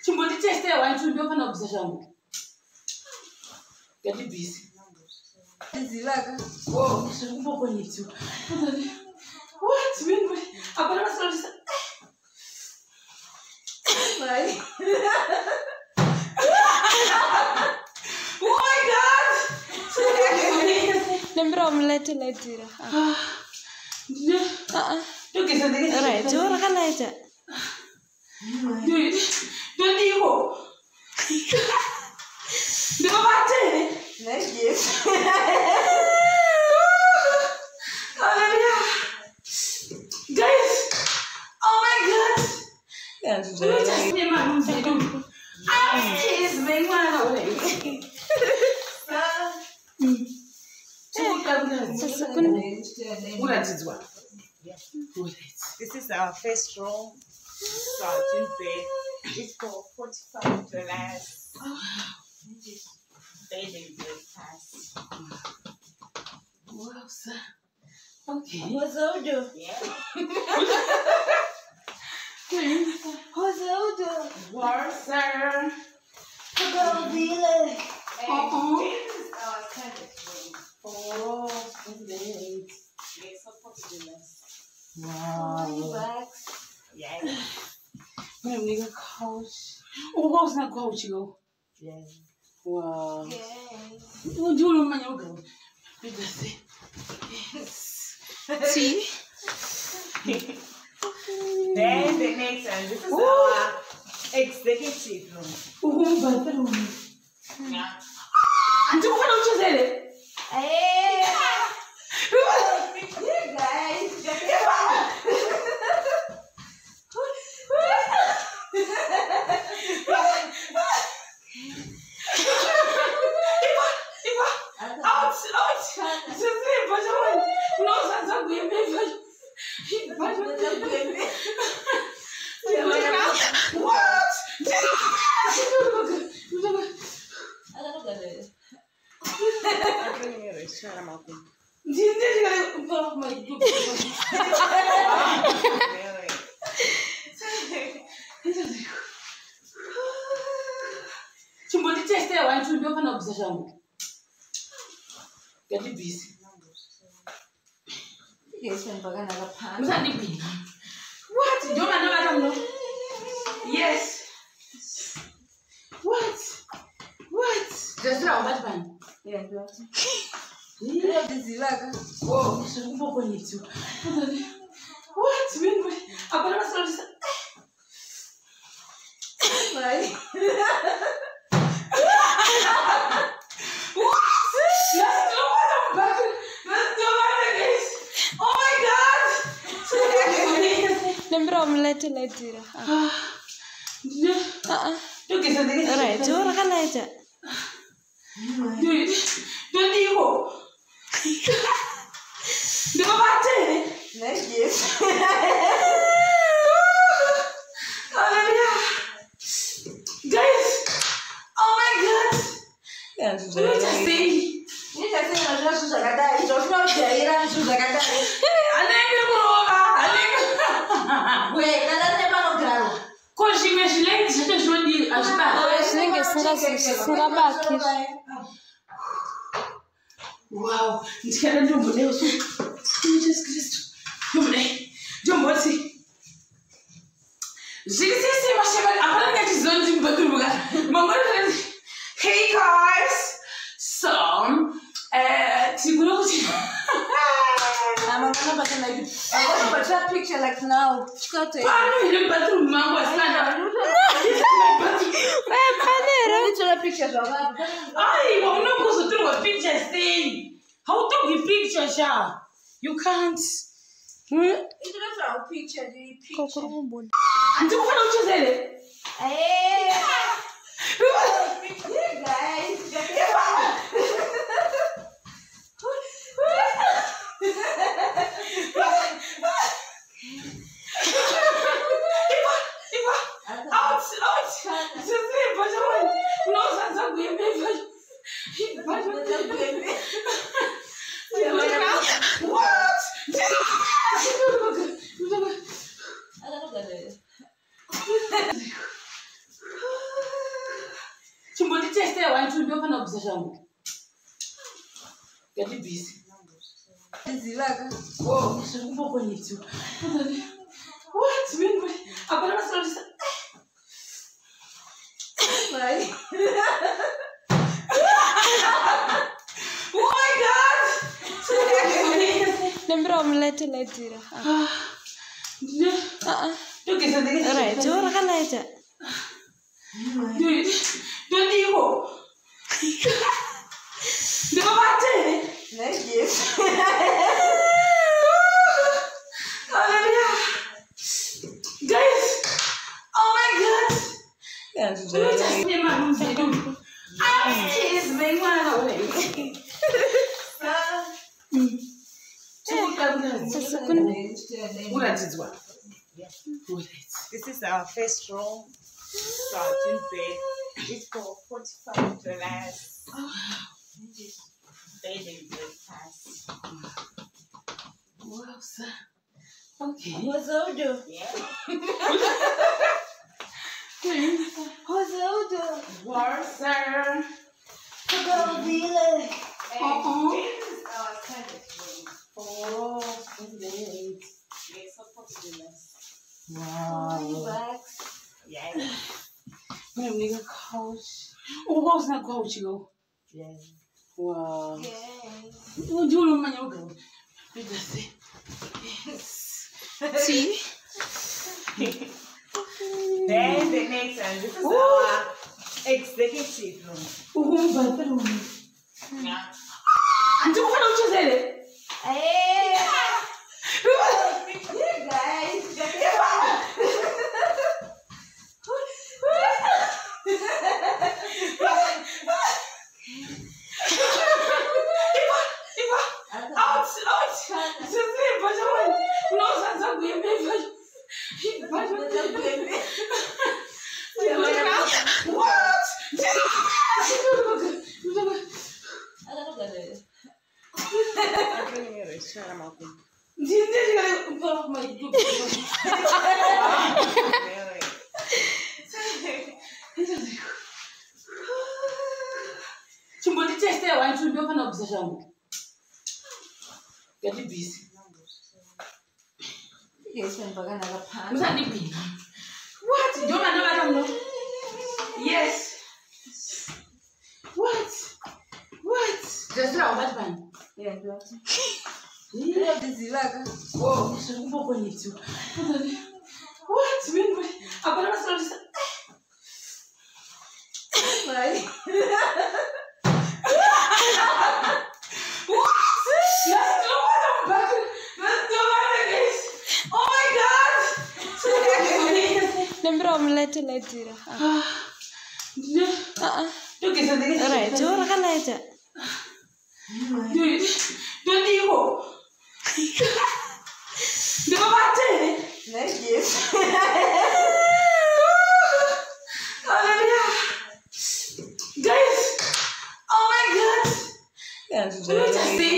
Chimboni teste ya 1 2 ndio kana kubisa shangu. Get busy. Zilaka. Oh, shikupo kwenye tu. What? Mimi hapana masala. Vai. Oh my god. Lembra omelete letira. Tu que se diga. Right, ora kaleta. Don't digo. Devo bate. Yes. Hallelujah. Guys. Oh my god. Yes. This is our first room. Starting bed. It's for $45. Bed and breakfast. Wow, sir. Okay. What's older? Yeah. What's older? Wow, sir. Go Billy. Oh, This is our tenant room. oh, great. Yes, $40. Wow. $20. Yeah. I'm going to couch. Oh, how's that couch, you know? Yeah. Wow. Yes. What do you want to go? Yes. See? Then the next one, this is our executive room. Oh, bathroom. Yeah. And you want to say it? Hey! You guys! Chimboni teste ya 1 2 ndio kana kubisa shangu. Get busy. Yes, I'm going to Musandibhini. What? Njengoba nabata mno. Yes. What? What? Just la ubathi bani? Yeah, do it. Yeah. Zilaka. Oh, shikupo kwenye tu. What? Mimi hapana masala. Vai. Lembra omelete letira. Tu que se diga. Right, ora kaleta. Don't digo. Devo bate. Yes. Hallelujah. Guys. Oh my god. Yes. Let me just say. Wow, ndichada ndombo leo so. Jesus Christ. Ndombo si. Sisi mashaka apana ngati zonzi mbaturuka. Mangoro. Hey guys. So, tiguruti. I'm gonna put a picture like now. Pano ile bathroom mango sana. Picture pictures of that. Ai, I'm not going to do a picture thing. How to give picture, Sha? You can't. It's not a picture, the picture. And you want to say it? Hey! Guys! What? ndiyofana kubvisa shangu. Get busy. Oh, so kumbokonyidziwa. What? Mimi apana masolisa. Vai. Oh my god. Lembra omelette later. Tu che sei che Right, ora che later. Non dico. Devo battere. Hallelujah. Guys, oh my god. This is our first room. Starting bed. It's for $45. Bed and breakfast. Wow, sir. Okay. What's older? Yeah. What's older? Wow, sir. Go dealer. Uh-oh. This is our tenant room. Oh, great. Yes, $40. Wow. $40. Yes. I'm going to couch. Oh, what's that couch, you? Yes. Wow. Yes. What do you want to go? Yes. See? Then the next one. This is our executive room. Oh, bathroom. Yeah. And you want to say it? Hey! You guys! Get busy. Yes, when we're gonna pan. What? You don't know? Yes. What? What? Just now, that man. Yeah, do it. Oh, so you go on it too. What? Meanwhile, I'm gonna say. Right. Lembra omelette later. Tu che sei che Right, ora che later. Non dico. Devo battere. Hallelujah. Guys, oh my god. What did I say?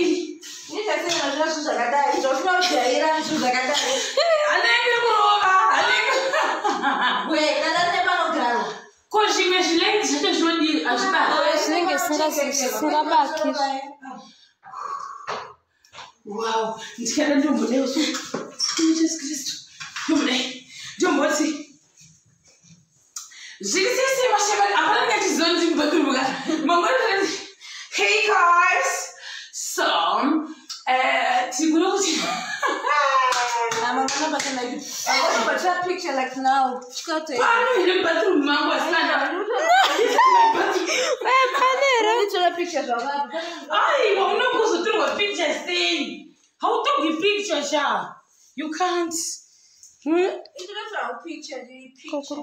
Wow, ndichada ndombo leo so. Jesus Christ. Ndombo si. Zisi mashaba apana ngati zonzi mbakuluka. Mangolo. Hey guys. So, tikunokuti. I'm gonna put a picture like now. I know the bathroom mango stand up. Literally pictures of that. I will not go through a picture thing. How to be picture, Sha? You can't. It's not a picture, the picture.